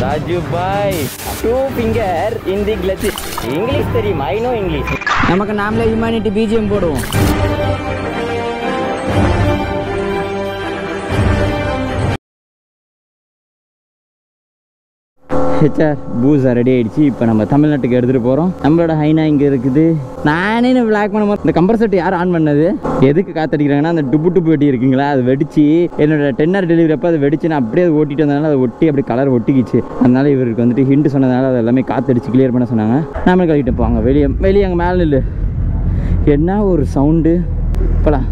Raju bhai, 2 finger in the clutch. English தெரியுமா? I know English. நமக்கு நாமளே humanity BGM போடுவோம். ஹெச்ஆர் பூஸா ரெடி ஆகிடுச்சு. இப்போ நம்ம தமிழ்நாட்டுக்கு எடுத்துகிட்டு போகிறோம். நம்மளோட ஹைனா இங்கே இருக்குது. நானே விளாக் பண்ண இந்த கம்பர் செட் யார் ஆன் பண்ணது? எதுக்கு காத்தடிக்கிறாங்கன்னா அந்த டுப்பு வெட்டி இருக்குங்களா, அது வெடிச்சு என்னோட 10 hour டெலிவரி அப்போ அதை வெடிச்சு நான் அப்படியே அதை ஓட்டிட்டு வந்ததுனால அதை ஒட்டி அப்படி கலர் ஒட்டிக்கிச்சு. அதனால இவருக்கு வந்துட்டு ஹிண்ட் சொன்னதுனால அது எல்லாமே காத்தடிச்சு கிளியர் பண்ண சொன்னாங்க. நாம கழிட்டு போவாங்க வெளியே அங்கே மேலே இல்லை. என்ன ஒரு சவுண்டு இப்போலாம்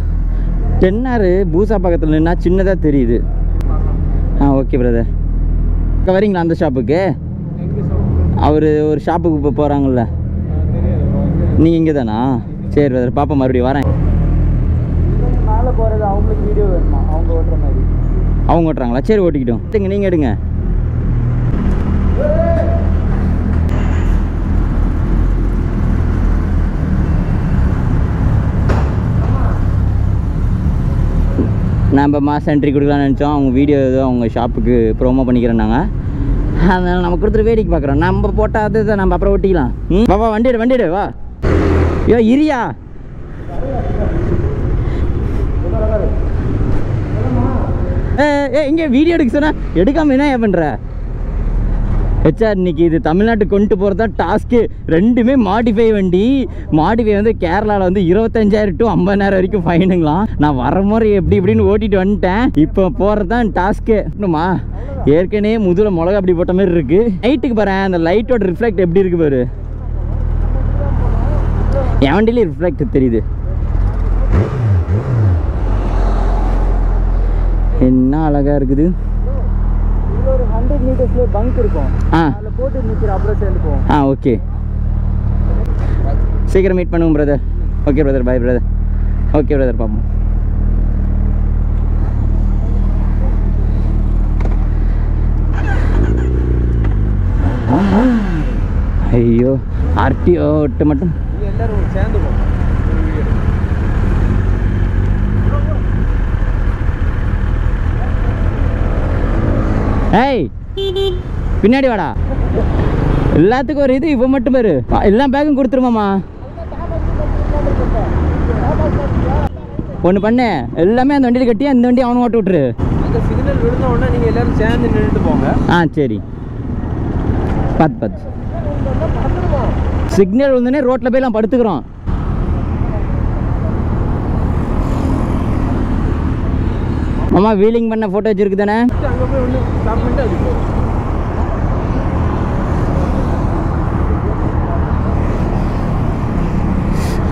10 hour பூசா பக்கத்தில் நின்னா சின்னதாக தெரியுது. ஓகே பிரதர், வரீங்களா அந்த ஷாப்புக்கு? அவர் ஒரு ஷாப்புக்கு இப்போ போகிறாங்கல்ல, நீங்கள் இங்கே தானா? சரி பிரதர், பாப்பா மறுபடியும் வரேன். மேலே போகிறது அவங்களுக்கு வீடியோ வேணுமா? அவங்க ஓட்டுற மாதிரி அவங்க ஓட்டுறாங்களா? சரி ஓட்டிக்கிட்டோம். எடுங்க, நீங்கள் எடுங்க. நம்ம மாஸ் என்ட்ரி கொடுக்கலான்னு நினச்சோம். அவங்க வீடியோ ஏதோ அவங்க ஷாப்புக்கு ப்ரோமோ பண்ணிக்கிறேன்னாங்க. அதனால் நம்ம கொடுத்துட்டு வேடிக்கை பார்க்குறோம். நம்ம போட்டால் அது தான் நம்ம அப்புறம் ஒட்டிக்கலாம். பாப்பா வண்டிடு வா. ஐயோ இரியா, இங்கே வீடியோ எடுக்க சொன்னா எடுக்காமல் என்ன பண்ணுற? ஹெச்ஆர் இன்னைக்கு இது தமிழ்நாட்டுக்கு கொண்டு போகிறது தான் டாஸ்க்கு. ரெண்டுமே மாடிஃபை வண்டி. மாடிஃபை வந்து கேரளாவில் வந்து 25,000 to 50,000 வரைக்கும் ஃபைனுங்களாம். நான் வர முறை எப்படி இப்படின்னு ஓட்டிட்டு வந்துட்டேன். இப்போ போகிறது தான் டாஸ்க்கு. இன்னுமா ஏற்கனவே முதுல மிளகா அப்படி போட்ட மாதிரி இருக்கு. லைட்டுக்கு பாரு, அந்த லைட்டோட ரிஃப்ளெக்ட் எப்படி இருக்கு பாரு. என் வண்டியிலே ரிஃப்ளெக்ட் தெரியுது. என்ன அழகா இருக்குது. ஒரு 100 meters பங்க் இருக்கும். அதில் போட்டு நிற்கிற அப்புறம் சேர்ந்து போவோம். ஓகே, சீக்கிரம் மீட் பண்ணுவோம் பிரதர். ஓகே பிரதர், பாய் பிரதர். ஓகே பிரதர், பார்ப்போம். ஐயோ ஆர்டிஓ மட்டும் எல்லாரும் சேர்ந்து போவோம். ஏய் பின்னாடி வாடா. எல்லாத்துக்கும் ஒரு இது இப்போ மட்டும் பாரு. எல்லா பேக்கும் கொடுத்துருமாம்மா. ஒன்று பண்ணு, எல்லாமே அந்த வண்டியில் கட்டி அந்த வண்டி அவனை ஓட்டு விட்டுரு. அந்த சிக்னல் விழுந்த உடனே நீங்கள் எல்லாரும் சேர்ந்து நின்றுட்டு போங்க. சரி, பார்த்து சிக்னல் விழுந்தோடனே ரோட்டில் போய் படுத்துக்கிறோம். மாமா வீலிங் பண்ண ஃபோட்டோ வச்சுருக்கு தானே?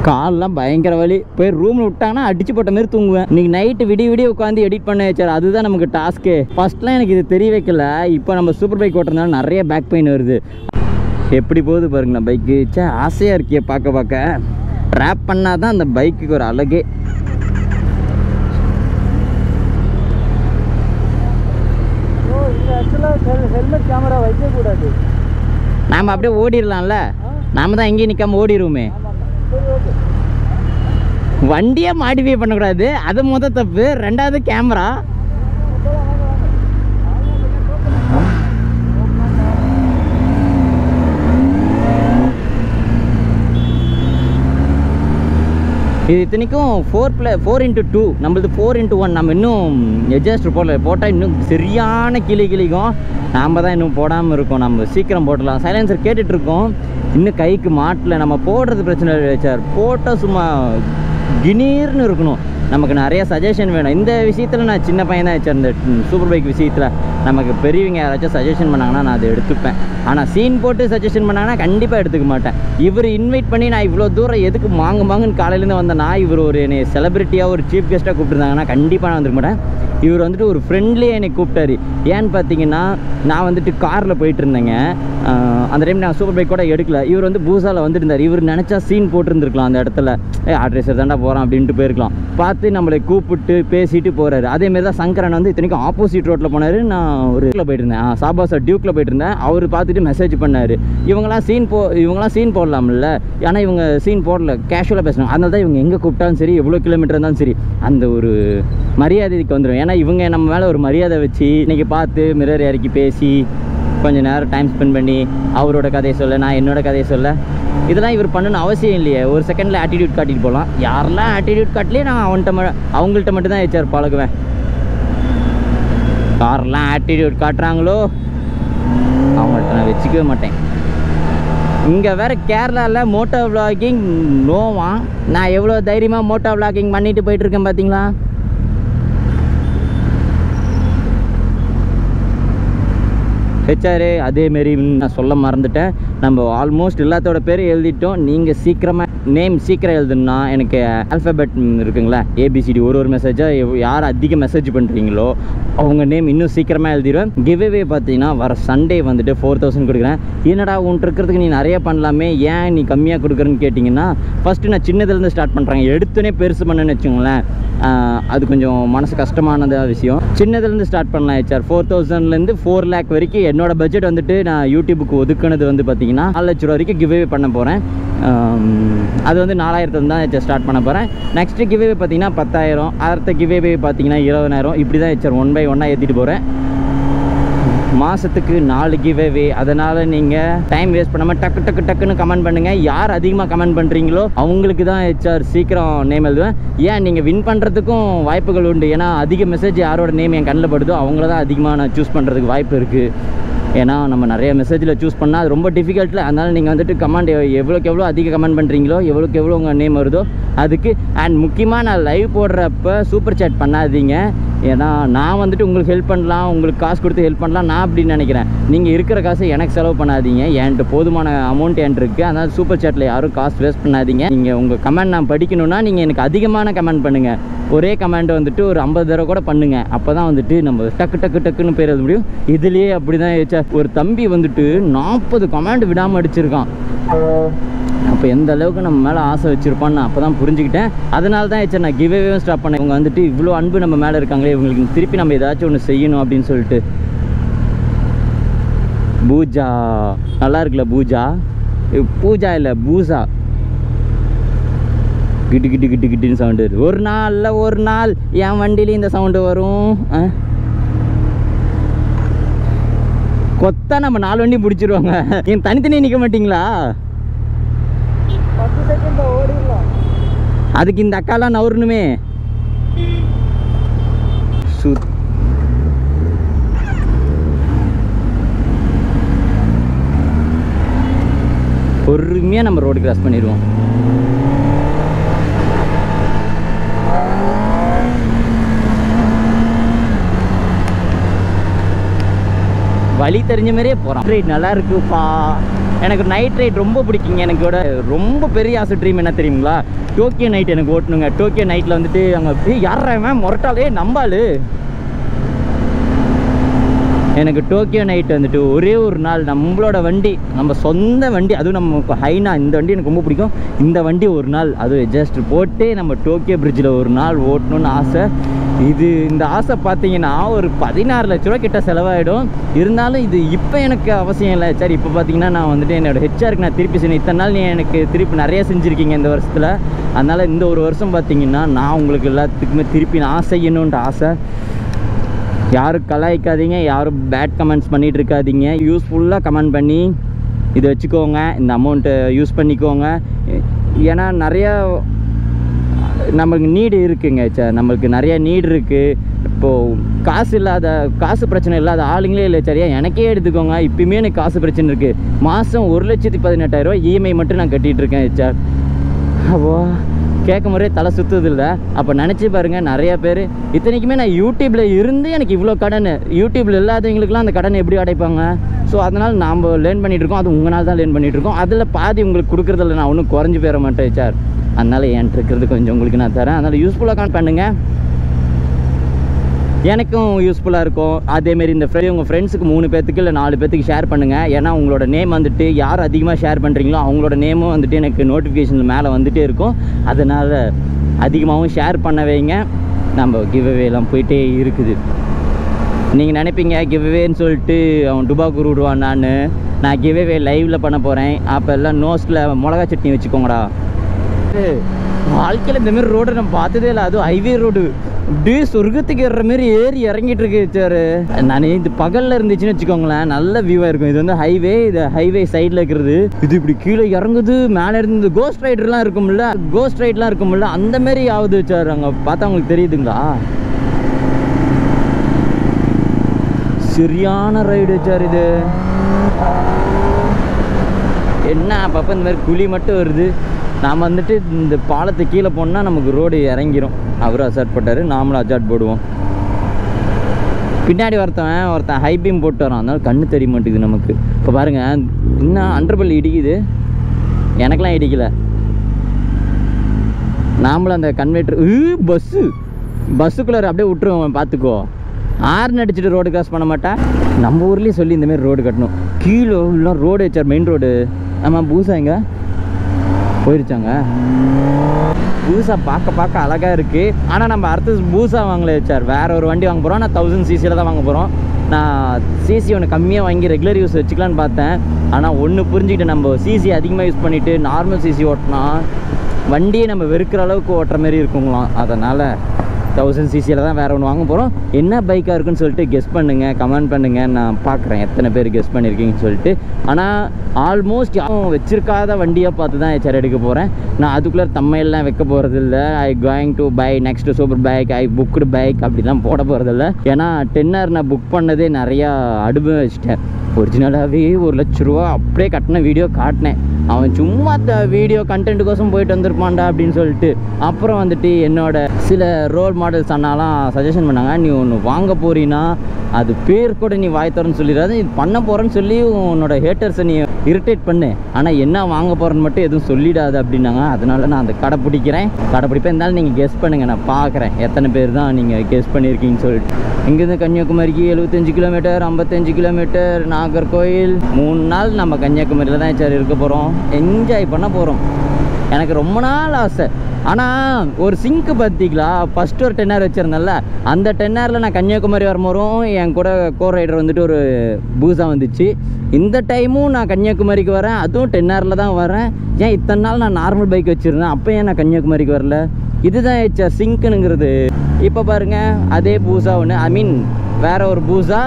காலெலாம் பயங்கர வலி. போய் ரூமில் விட்டாங்கன்னா அடிச்சு போட்ட மாதிரி தூங்குவேன். இன்னைக்கு நைட்டு விடிய உட்காந்து எடிட் பண்ண வச்சார். அதுதான் நமக்கு டாஸ்க்கு. ஃபர்ஸ்ட்லாம் எனக்கு இது தெரிய வைக்கல. இப்போ நம்ம சூப்பர் பைக் ஓட்டுறதுனால நிறைய பேக் பெயின் வருது. எப்படி போகுது பாருங்களேன் பைக்கு. ஆசையாக இருக்கிய பார்க்க. ட்ராப் பண்ணால் தான் அந்த பைக்குக்கு ஒரு அழகே. ஹெல்மெட் கேமரா வைக்கக்கூடாது. நாம் அப்படியே ஓடிடலாம்ல. நாம தான் எங்கேயும் நிற்காம ஓடிடுவோமே. வண்டியை மாடிஃபை பண்ணக்கூடாது, அது முதல் தப்பு. ரெண்டாவது கேமரா. இது இத்தனைக்கும் 4x2, நம்மளது 4x1. நம்ம இன்னும் எட்ஜஸ்டர் போட்டால் இன்னும் சரியான கிளிக்கும். நாம் தான் இன்னும் போடாமல் இருக்கோம். நம்ம சீக்கிரம் போடலாம். சைலன்சர் கேட்டுட்ருக்கோம், இன்னும் கைக்கு மாட்டல. நம்ம போடுறது பிரச்சனை இல்லை சார். போட்டால் சும்மா கிணீர்னு இருக்கணும். நமக்கு நிறைய சஜஷன் வேணும். இந்த விஷயத்தில் நான் சின்ன பையன் தான் வச்சேன். இந்த சூப்பர் பைக் விஷயத்தில் நமக்கு பெரியவங்க யாராச்சும் சஜஷன் பண்ணாங்கன்னா நான் அதை எடுத்துப்பேன். ஆனால் சீன் போட்டு சஜஷன் பண்ணாங்கன்னா கண்டிப்பாக எடுத்துக்க மாட்டேன். இவர் இன்வைட் பண்ணி நான் இவ்வளோ தூரம் எதுக்கு வாங்குன்னு காலையிலேருந்து வந்தேன்னா, இவர் ஒரு என்னை செலிபிரிட்டியாக ஒரு சீஃப் கெஸ்ட்டாக கூப்பிட்டுருந்தாங்கன்னா கண்டிப்பாக நான் வந்துருக்க மாட்டேன். இவர் வந்துட்டு ஒரு ஃப்ரெண்ட்லியாக என்னை கூப்பிட்டாரு. ஏன்னு பார்த்தீங்கன்னா, நான் வந்துட்டு காரில் போயிட்டு இருந்தேங்க. அந்த டைம் நான் சூப்பர் பைக் கூட எடுக்கல. இவர் வந்து பூசாவில் வந்துருந்தார். இவர் நினச்சா சீன் போட்டுருந்துருக்கலாம் அந்த இடத்துல. ஆட்ரேசர் தாண்டா போகிறான் அப்படின்ட்டு போயிருக்கலாம். பார்த்து நம்மளை கூப்பிட்டு பேசிட்டு போகிறாரு. அதேமாரி தான் சங்கரன் வந்து இத்தனைக்கும் ஆப்போசிட் ரோட்டில் போனார். நான் ஒரு போயிட்டு இருந்தேன், சாபாசா டியூக்கில் போயிட்டு இருந்தேன். அவர் பார்த்துட்டு மெசேஜ் பண்ணார், இவங்களாம் சீன் போடலாம்ல. ஆனால் இவங்க சீன் போடல, கேஷுவலாக பேசணும். அதனால தான் இவங்க எங்கே கூப்பிட்டாலும் சரி, எவ்வளோ கிலோமீட்டர் இருந்தாலும் சரி, அந்த ஒரு மரியாதைக்கு வந்துடும். ஏன்னா இவங்க நம்ம மேலே ஒரு மரியாதை வச்சு இன்றைக்கி பார்த்து மிரர் இறக்கி பேசி கொஞ்சம் நேரம் டைம் ஸ்பெண்ட் பண்ணி அவரோட கதையை சொல்ல, நான் என்னோட கதையை சொல்ல, இதெல்லாம் இவர் பண்ணணும்னு அவசியம் இல்லையே. ஒரு செகண்டில் ஆட்டிடியூட் காட்டிட்டு போகலாம். யாரெல்லாம் ஆட்டிடியூட் காட்டலையே நான் அவங்கள்ட்ட மட்டும் தான் ஹெச்ஆர் பழகுவேன். யாரெல்லாம் ஆட்டிடியூட் காட்டுறாங்களோ அவங்கள்ட்ட நான் வச்சுக்கவே மாட்டேன். இங்கே வேறு கேரளாவில் மோட்டோ விளாகிங் நோவான். நான் எவ்வளோ தைரியமாக மோட்டோ விளாகிங் பண்ணிட்டு போயிட்டுருக்கேன் பார்த்தீங்களா. ஹெச்ஆர் அதேமாரி நான் சொல்ல மறந்துட்டேன். நம்ம ஆல்மோஸ்ட் எல்லாத்தோட பேரும் எழுதிட்டோம். நீங்கள் சீக்கிரமாக நேம் சீக்கிரம் எழுதுனா எனக்கு ஆல்ஃபபெட் இருக்குங்களா, ஏபிசிடி ஒரு மெசேஜாக யார் அதிக மெசேஜ் பண்ணுறீங்களோ அவங்க நேம் இன்னும் சீக்கிரமாக எழுதிடுவேன். கிவ்அவே பார்த்தீங்கன்னா வர சண்டே வந்துட்டு 4000 கொடுக்குறேன். என்னடா உன்ட்டு இருக்கிறதுக்கு நீ நிறைய பண்ணலாமே, ஏன் நீ கம்மியாக கொடுக்குறேன்னு கேட்டிங்கன்னா, ஃபஸ்ட்டு நான் சின்னதுலேருந்து ஸ்டார்ட் பண்ணுறேன். எடுத்துனே பெருசு பண்ணேன்னு வச்சுக்கோங்களேன், அது கொஞ்சம் மனசு கஷ்டமானது விஷயம். சின்னதுலேருந்து ஸ்டார்ட் பண்ணலாம். ஹெச்ஆர் 4000லேருந்து 4 lakh வரைக்கும் என்னோட பட்ஜெட் வந்துட்டு நான் யூடியூபுக்கு ஒதுக்குனது வந்து பார்த்தீங்கன்னா 4 லட்ச ரூபா வரைக்கும் கிவ்அவே பண்ண போகிறேன். அது வந்து 4000 தான் ஹெச்ஆர் ஸ்டார்ட் பண்ண போகிறேன். நெக்ஸ்ட்டு கிவ்அவே பார்த்தீங்கன்னா 10,000, அடுத்த கிவ்அவே பார்த்தீங்கன்னா 20,000. இப்படி தான் ஹெச்ஆர் 1 by 1 ஏற்றிட்டு போகிறேன். மாதத்துக்கு 4 கிவ்அவே. அதனால் நீங்கள் டைம் வேஸ்ட் பண்ணாமல் டக்குன்னு கமெண்ட் பண்ணுங்கள். யார் அதிகமாக கமெண்ட் பண்ணுறீங்களோ அவங்களுக்கு தான் ஹெச்ஆர் சீக்கிரம் நேம் எழுதுவேன். ஏன் நீங்கள் வின் பண்ணுறதுக்கும் வாய்ப்புகள் உண்டு. ஏன்னா அதிக மெசேஜ் யாரோட நேம் என் கண்ணில் படுதோ அவங்கள தான் அதிகமாக நான் சூஸ் பண்ணுறதுக்கு வாய்ப்பு இருக்குது. ஏன்னா நம்ம நிறைய மெசேஜில் சூஸ் பண்ணால் அது ரொம்ப டிஃபிகல்ட்டில். அதனால் நீங்கள் வந்துட்டு கமெண்ட் எவ்வளோக்கு எவ்வளோ அதிக கமெண்ட் பண்ணுறீங்களோ, எவ்வளோக்கு எவ்வளோ உங்கள் நேம் வருதோ அதுக்கு. அண்ட் முக்கியமாக நான் லைவ் போடுறப்ப சூப்பர் சேட் பண்ணாதீங்க. ஏன்னா நான் வந்துட்டு உங்களுக்கு ஹெல்ப் பண்ணலாம், உங்களுக்கு காசு கொடுத்து ஹெல்ப் பண்ணலாம் நான் அப்படின்னு நினைக்கிறேன். நீங்கள் இருக்கிற காசை எனக்கு செலவு பண்ணாதீங்க. என்கிட்ட போதுமான அமௌண்ட் என்கிட்ட இருக்குது. அதனால் சூப்பர் சேட்டில் யாரும் காசு வேஸ்ட் பண்ணாதீங்க. நீங்கள் உங்கள் கமெண்ட் நான் படிக்கணும்னா நீங்கள் எனக்கு அதிகமான கமெண்ட் பண்ணுங்கள். ஒரே கமெண்ட் வந்துட்டு ஒரு 50 தடவை கூட பண்ணுங்கள். அப்போ தான் வந்துட்டு நம்ம டக்குன்னு பேர் எழுத முடியும். இதுலேயே அப்படி தான் ஒரு தம்பி வந்துட்டு 40 கமெண்ட் விடாமல் அடிச்சிருக்கான். அப்போ எந்த அளவுக்கு நம்ம மேலே ஆசை வச்சுருப்பான்னு நான் அப்போ தான் புரிஞ்சுக்கிட்டேன். அதனால தான் ஹெச்ஆர் நான் கிவ்அவேவும் ஸ்டாப் பண்ணேன். இவங்க வந்துட்டு இவ்வளோ அன்பு நம்ம மேலே இருக்காங்களே, இவங்களுக்கு திருப்பி நம்ம ஏதாச்சும் ஒன்று செய்யணும் அப்படின்னு சொல்லிட்டு. பூஜா நல்லா இருக்குல்ல, பூஜா இல்லை பூசா. கிட்டுன்னு சவுண்டு வருது. ஒரு நாள் என் வண்டியில இந்த சவுண்டு வரும். கொத்தா நம்ம 4 வண்டி பிடிச்சிருவாங்க. என் தனித்தனியே நிற்க மாட்டிங்களா? அதுக்கு இந்த அக்காலாம் நவரணுமே. பொறுமையாக நம்ம ரோடு கிராஸ் பண்ணிடுவோம். வழி தெரிஞ்ச மாதிரியே போகிறோம். ரைட் நல்லா இருக்குப்பா. எனக்கு நைட் ரைட் ரொம்ப பிடிக்குங்க. எனக்கு ரொம்ப பெரிய ஆசை ட்ரீம் என்ன தெரியுங்களா, டோக்கியோ நைட் எனக்கு ஓட்டணுங்க. டோக்கியோ நைட்டில் வந்துட்டு அங்கே யாரவன் மொரட்டாலே நம்பாள். எனக்கு டோக்கியோ நைட் வந்துட்டு ஒரே ஒரு நாள் நம்மளோட வண்டி, நம்ம சொந்த வண்டி, அதுவும் நம்ம ஹைனா இந்த வண்டி எனக்கு ரொம்ப பிடிக்கும். இந்த வண்டி ஒரு நாள் அதுவும் ஜஸ்ட் போட்டு நம்ம டோக்கியோ பிரிட்ஜில் ஒரு நாள் ஓட்டணும்னு ஆசை. இந்த ஆசை பார்த்தீங்கன்னா ஒரு 16 லட்ச ரூபா கிட்ட செலவாயிடும். இருந்தாலும் இது இப்போ எனக்கு அவசியம் இல்லை. சரி, இப்போ பார்த்தீங்கன்னா நான் வந்துட்டு என்னோட ஹெச்ஆருக்கு நான் திருப்பி செய்யணும். இத்தனை நாள் நீ எனக்கு திருப்பி நிறைய செஞ்சுருக்கீங்க இந்த வருஷத்தில். அதனால் இந்த ஒரு வருஷம் பார்த்தீங்கன்னா நான் உங்களுக்கு எல்லாத்துக்குமே திருப்பி நான் செய்யணுன்ற ஆசை. யாரும் கலாய்க்காதீங்க, யாரும் பேட் கமெண்ட்ஸ் பண்ணிகிட்டு இருக்காதீங்க. யூஸ்ஃபுல்லாக கமெண்ட் பண்ணி இதை வச்சுக்கோங்க, இந்த அமௌண்ட்டை யூஸ் பண்ணிக்கோங்க. ஏன்னா நிறையா நமக்கு நீடு இருக்குங்க சார், நம்மளுக்கு நிறைய நீடு இருக்குது. இப்போது காசு பிரச்சனை இல்லாத ஆளுங்களே இல்லை சரியா. எனக்கே எடுத்துக்கோங்க, இப்போயுமே எனக்கு காசு பிரச்சனை இருக்குது. மாதம் 1,18,000 ரூபா இஎம்ஐ மட்டும் நான் கட்டிகிட்டு இருக்கேன் சார். அப்போ கேட்கும் போதே தலை சுற்றுது இல்லை. அப்போ நினச்சி பாருங்கள், நிறையா பேர் இத்தனைக்குமே நான் யூடியூப்பில் இருந்து எனக்கு இவ்வளோ கடன், யூடியூப்பில் இல்லாதவங்களுக்குலாம் அந்த கடனை எப்படி அடைப்பாங்க? ஸோ அதனால் நாம் லேர்ன் பண்ணிகிட்ருக்கோம். அது உங்களால் தான் லேர்ன் பண்ணிகிட்ருக்கோம். அதில் பாதி உங்களுக்கு கொடுக்குறதில்ல, நான் ஒன்றும் குறைஞ்சி போயிட மாட்டேன் சார். அதனால் என்கிட்ட இருக்கிறது கொஞ்சம் உங்களுக்கு நான் தரேன். அதனால் யூஸ்ஃபுல்லாக கான் பண்ணுங்கள், எனக்கும் யூஸ்ஃபுல்லாக இருக்கும். அதேமாரி இந்த உங்கள் ஃப்ரெண்ட்ஸுக்கு 3 பேர்த்துக்கு இல்லை 4 பேர்த்துக்கு ஷேர் பண்ணுங்கள். ஏன்னா உங்களோட நேம் வந்துட்டு யார் அதிகமாக ஷேர் பண்ணுறீங்களோ அவங்களோட நேமும் வந்துட்டு எனக்கு நோட்டிஃபிகேஷன் மேலே வந்துகிட்டே இருக்கும். அதனால் அதிகமாகவும் ஷேர் பண்ண வைங்க. நம்ம கிவ்அவேலாம் போயிட்டே இருக்குது. நீங்கள் நினைப்பீங்க கிவ்அவேன்னு சொல்லிட்டு அவன் டுபாக்கூர் விடுவான். நான் கிவ்அவே லைவில் பண்ண போகிறேன். அப்போ எல்லாம் நோஸ்ட்டில் மிளகா சட்னி வச்சுக்கோங்கடா. வாழ்க்கையில் இந்தமாரி ரோடு நம்ம பார்த்ததே இல்லை. அதுவும் ஹைவே ரோடு அப்படியே சொர்க்கத்துக்கு ஏறுற மாதிரி ஏறி இறங்கிட்டு இருக்கு சார். நான் இது பகலில் இருந்துச்சுன்னு வச்சுக்கோங்களேன், நல்ல வியூவாக இருக்கும். இது வந்து ஹைவே, இது ஹைவே சைடில் இருக்கிறது. இது இப்படி கீழே இறங்குது, மேலே இருந்து கோஸ்ட் ரைடர்லாம் இருக்கும்ல, கோஸ்ட் ரைட்லாம் இருக்கும்ல, அந்த மாதிரி ஆகுது சார். அங்கே பார்த்தா உங்களுக்கு தெரியுதுங்களா? சரியான ரைடு சார் இது. என்ன அப்பப்போ இந்த மாதிரி குழி மட்டும் வருது. நாம் வந்துட்டு இந்த பாலத்தை கீழே போனால் நமக்கு ரோடு இறங்கிரும். அவரும் அசாட் போட்டார், நாமளும் அசாட் போடுவோம். பின்னாடி ஒருத்தன் ஹை பீம் போட்டு வரான், அதனால கண்ணு தெரிய மாட்டேங்குது நமக்கு. இப்போ பாருங்கள், இன்னும் அண்டர்பல் இடிக்குது, எனக்கெலாம் இடிக்கலை. நாமளும் அந்த கன்வெர்ட்டர் பஸ்ஸுக்குள்ளே அப்படியே விட்டுருவோம். பார்த்துக்கோ, ஆர்ன் அடிச்சுட்டு ரோடு கிராஸ் பண்ண மாட்டேன். நம்ம ஊர்லேயும் சொல்லி இந்தமாரி ரோடு கட்டணும். கீழே இல்லை ரோடு வச்சார், மெயின் ரோடு. ஆமாம், பூசா எங்கே போயிருச்சாங்க? பூசா பார்க்க அழகாக இருக்குது. ஆனால் நம்ம அடுத்து பூசா வாங்கல வச்சார், வேறு ஒரு வண்டி வாங்க போகிறோம். நான் 1000 cc தான் வாங்க போகிறோம். நான் சிசி ஒன்று கம்மியாக வாங்கி ரெகுலர் யூஸ் வச்சுக்கலான்னு பார்த்தேன். ஆனால் ஒன்று புரிஞ்சுக்கிட்டு, நம்ம சிசி அதிகமாக யூஸ் பண்ணிவிட்டு நார்மல் சிசி ஓட்டினா வண்டியை நம்ம வெறுக்கிற அளவுக்கு ஓட்டுற மாதிரி இருக்குங்களாம். அதனால் 1000 cc தான் வேறு ஒன்று வாங்க போகிறோம். என்ன பைக்காக இருக்குன்னு சொல்லிட்டு கெஸ் பண்ணுங்கள், கமெண்ட் பண்ணுங்கள். நான் பார்க்குறேன் எத்தனை பேர் கெஸ் பண்ணியிருக்கீங்கன்னு சொல்லிட்டு. ஆனால் ஆல்மோஸ்ட் யாரும் வச்சுருக்காத வண்டியாக பார்த்து தான் ஹெச்ஆர் எடுக்க போகிறேன். நான் அதுக்குள்ளே தம்மையெல்லாம் வைக்க போகிறது இல்லை. I going to buy next super bike, I booked bike அப்படிலாம் போட போகிறதில்ல. ஏன்னா 10R நான் புக் பண்ணதே நிறையா அனுபவிச்சிட்டேன். ஒரிஜினலாகவே 1 லட்ச ரூபா அப்படியே கட்டின வீடியோ காட்டினேன். அவன் சும்மா வீடியோ கண்டென்ட்டுக்கோசம் போயிட்டு வந்திருப்பான்டா அப்படின்னு சொல்லிட்டு. அப்புறம் வந்துட்டு என்னோட சில ரோல் மாடல்ஸ் அண்ணாலாம் சஜஷன் பண்ணாங்க, நீ ஒன்று வாங்க போறீன்னா அது பேர் கூட நீ வாய் தரன்னு சொல்லிடாது, இது பண்ண போகிறேன்னு சொல்லி உன்னோட ஹேட்டர்ஸை நீ இரிட்டேட் பண்ணு, ஆனால் என்ன வாங்க போகிறேன்னு மட்டும் எதுவும் சொல்லிடாது அப்படின்னாங்க. அதனால நான் அந்த கடைப்பிடிப்பேன். இருந்தாலும் நீங்கள் கெஸ் பண்ணுங்கள், நான் பார்க்குறேன் எத்தனை பேர் தான் நீங்கள் கெஸ் பண்ணியிருக்கீங்கன்னு சொல்லிட்டு. இங்கேருந்து கன்னியாகுமரிக்கு 75 கிலோமீட்டர், 55 கிலோமீட்டர், நாகர்கோயில். 3 நாள் நம்ம கன்னியாகுமரியில் தான் சார் இருக்க போகிறோம். என்ஜாய் பண்ண போகிறோம். எனக்கு ரொம்ப நாள் ஆசை. ஆனால் ஒரு சிங்க்கு பார்த்தீங்களா, ஃபஸ்ட்டு ஒரு 10R வச்சுருந்தேன்ல, அந்த 10Rல நான் கன்னியாகுமரி வரும்போதும் என் கூட கோ ரைடர் வந்துட்டு ஒரு பூசா வந்துச்சு. இந்த டைமும் நான் கன்னியாகுமரிக்கு வரேன், அதுவும் 10Rல தான் வரேன். ஏன் இத்தனை நாள் நான் நார்மல் பைக் வச்சுருந்தேன், அப்போ ஏன் நான் கன்னியாகுமரிக்கு வரல? இதுதான் ஹெச்ஆர் சிங்க்குனுங்கிறது. இப்போ பாருங்கள், அதே பூசா ஒன்று, ஐ மீன் வேறு ஒரு பூசா,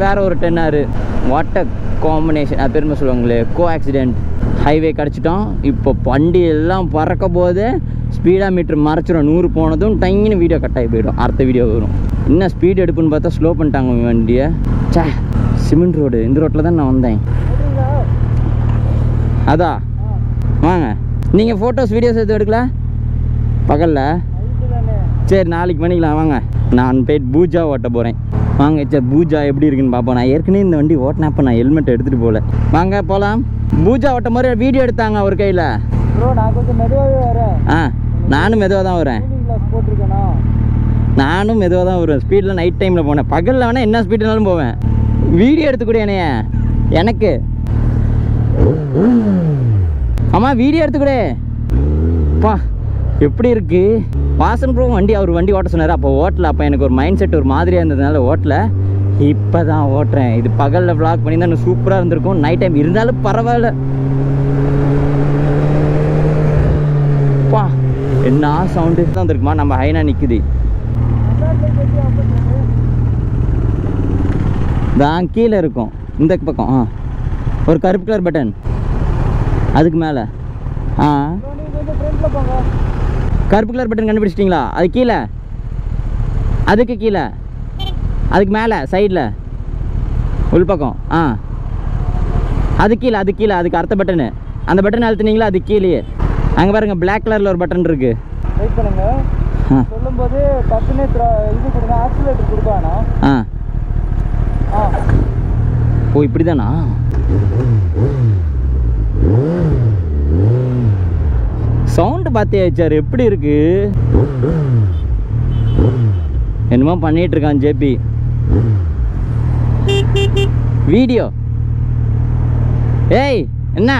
வேறு ஒரு 10R. What a combination. அது பெருமை சொல்லுவாங்களே, கோ ஆக்சிடென்ட். ஹைவே கிடச்சிட்டோம். இப்போ வண்டி எல்லாம் பறக்க போது ஸ்பீடாக மீட்ரு மறைச்சிடும். 100 போனதும் டைங்கின்னு வீடியோ கட் ஆகி போயிடும், அடுத்த வீடியோ வரும். இன்னும் ஸ்பீடு எடுப்புன்னு பார்த்தா ஸ்லோ பண்ணிட்டாங்க வண்டியை. சே, சிமெண்ட் ரோடு, இந்த ரோட்டில் தான் நான் வந்தேன். அதான் வாங்க. நீங்கள் ஃபோட்டோஸ் வீடியோஸ் எதுவும் எடுக்கல பகலில்? சரி, நாளைக்கு பண்ணிக்கலாம் வாங்க. நான் போயிட்டு பூஜா ஓட்ட போகிறேன். வாங்க சார், பூஜா எப்படி இருக்குன்னு பார்ப்போம். நான் ஏற்கனவே இந்த வண்டி ஓட்டினப்போ நான் ஹெல்மெட் எடுத்துகிட்டு போகல. வாங்க போகலாம். பூஜா ஓட்ட மாதிரி வீடியோ எடுத்தாங்க ஒரு கையில். நான் கொஞ்சம் மெதுவாகவே வரேன். நானும் மெதுவாக தான் வரேன். நானும் மெதுவாக தான் வருவேன். ஸ்பீடில் நைட் டைமில் போனேன். பகலில் வேணால் என்ன ஸ்பீடுனாலும் போவேன். வீடியோ எடுத்துக்கூட என்னைய எனக்கு. ஆமாம், வீடியோ எடுத்துக்கூட. பா எப்படி இருக்கு வாசன் ப்ரோ வண்டி. அவர் வண்டி ஓட்ட சொன்னார், அப்போ ஓட்டல. அப்போ எனக்கு ஒரு மைண்ட் செட் ஒரு மாதிரியாக இருந்ததுனால ஓட்டல. இப்போ தான் ஓட்டுறேன். இது பகலில் vlog பண்ணி தான் சூப்பராக இருந்திருக்கும். நைட் டைம் இருந்தாலும் பரவாயில்ல. பா என்ன சவுண்டு தான் வந்துருக்குமா. நம்ம ஹைனா நிற்குது தான் கீழே இருக்கும் இந்த பக்கம். ஒரு கருப்பு கலர் பட்டன் அதுக்கு மேலே. கருப்பு கலர் பட்டன் கண்டுபிடிச்சிட்டிங்களா? அது கீழே, அதுக்கு கீழே, அதுக்கு மேலே சைடில் உள்பக்கம். அது கீழே, அது கீழே, அதுக்கு அடுத்த பட்டனு. அந்த பட்டன் அழுத்துனீங்களா, அது கீழே. அங்கே பாருங்கள், பிளாக் கலரில் ஒரு பட்டன் இருக்கு. வெயிட் பண்ணுங்க. சொல்லும்போது டக்குனே இது கொடுங்க, ஆக்சிலேட்டர் கொடுத்தானா? ஓ இப்படி தானா? சவுண்டு பார்த்தே சார் எப்படி இருக்கு. என்னமோ பண்ணிட்டு இருக்கான் ஜேபி. வீடியோ. ஏய் என்ன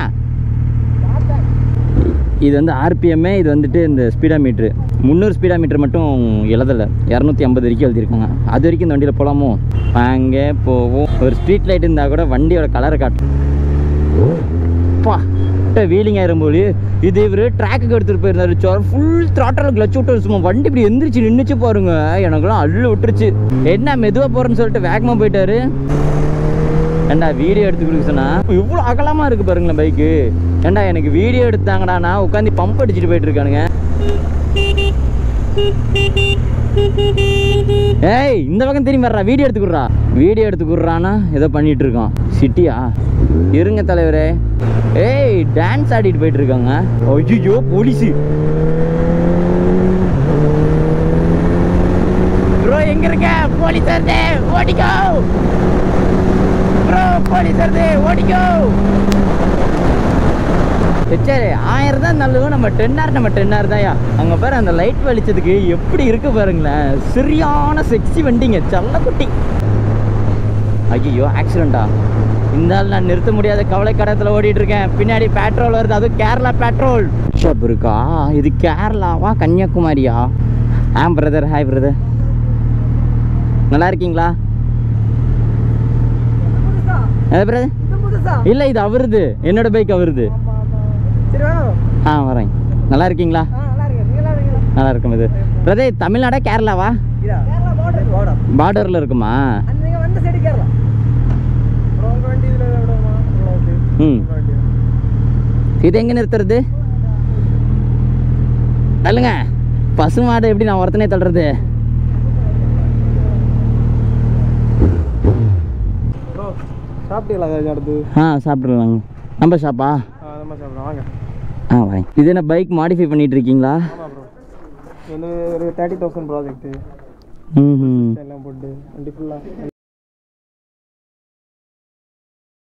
இது வந்து ஆர்பிஎம்மே. இது வந்துட்டு இந்த ஸ்பீடா மீட்ரு 300 ஸ்பீடா மீட்டர் மட்டும் எழுதலை, 250 வரைக்கும் எழுதியிருக்காங்க. அது வரைக்கும் இந்த வண்டியில் போகலாமோ? அங்கே போவோம். ஒரு ஸ்ட்ரீட் லைட் இருந்தால் கூட வண்டியோட கலரை காட்டும். அப்பா வீலிங் ஆயிரும் போது இது இவர் ட்ராக்குக்கு எடுத்துகிட்டு போயிருந்தாரு ஃபுல் த்ராட்டில் கிளச் விட்டு சும்மா வண்டி இப்படி எந்திரிச்சு நின்றுச்சு பாருங்க எனக்குலாம் அள்ளு விட்டுருச்சு என்ன மெதுவாக போகிறேன்னு சொல்லிட்டு வேகமாக போயிட்டாரு ஏண்டா வீடியோ எடுத்து கொடுக்க சொன்னா இவ்வளோ அகலமாக இருக்குது பாருங்களேன் பைக்கு ஏண்டா எனக்கு வீடியோ எடுத்தாங்கடா நான் உட்காந்து பம்ப் அடிச்சுட்டு போயிட்டு இருக்கானுங்க ஏய் இந்த பக்கம் திரும்பி வர்றா வீடியோ எடுத்து கொடுறானா ஏதோ பண்ணிட்டு இருக்கோம் சிட்டியா இருங்க தலைவரே ஏய் டான்ஸ் ஆடிட்டு போயிட்டு இருக்காங்க ஐயோ போலீஸு ப்ரோ எங்க இருக்க போலீஸ் வருது ஓடிக்கோ ப்ரோ போலீஸ் வருது ஓடிக்கோ சரி 1000 தான் நல்லது நம்ம 10R தான்யா அங்கே பாரு அந்த லைட் வெளிச்சதுக்கு எப்படி இருக்கு பாருங்களேன் சரியான செக்ஸி வண்டிங்க சல்லக்குட்டி ஐயோ ஆக்சிடென்ட்டா இந்த ஆள் நான் நிறுத்த முடியாத கவலை கடத்தில் ஓடிட்டு இருக்கேன் பின்னாடி பெட்ரோல் வருது அதுவும் கேரளா பெட்ரோல் ஷாப் இருக்கா இது கேரளாவா கன்னியாகுமரியா பிரதர் ஹாய் பிரதர் நல்லா இருக்கீங்களா பிரதர் இல்லை இது அவருது என்னோட பைக் அவருது வரேன் நல்லா இருக்கீங்களா நல்லா இருக்கும் இது பிரதர் தமிழ்நாடா கேரளாவா பார்டரில் இருக்குமா இது எங்க நிறுத்துறது தள்ளுங்க பசு மாடு எப்படி நான் ஒருத்தனே தள்ளுறது சாப்பிட்டுருவாங்க நம்ம ஷாப்பா வாங்க இது என்ன பைக் மாடிஃபை பண்ணிட்டு இருக்கீங்களா ஒரு 30,000 ப்ராஜெக்ட் எல்லாம் போட்டு வண்டி ஃபுல்லாக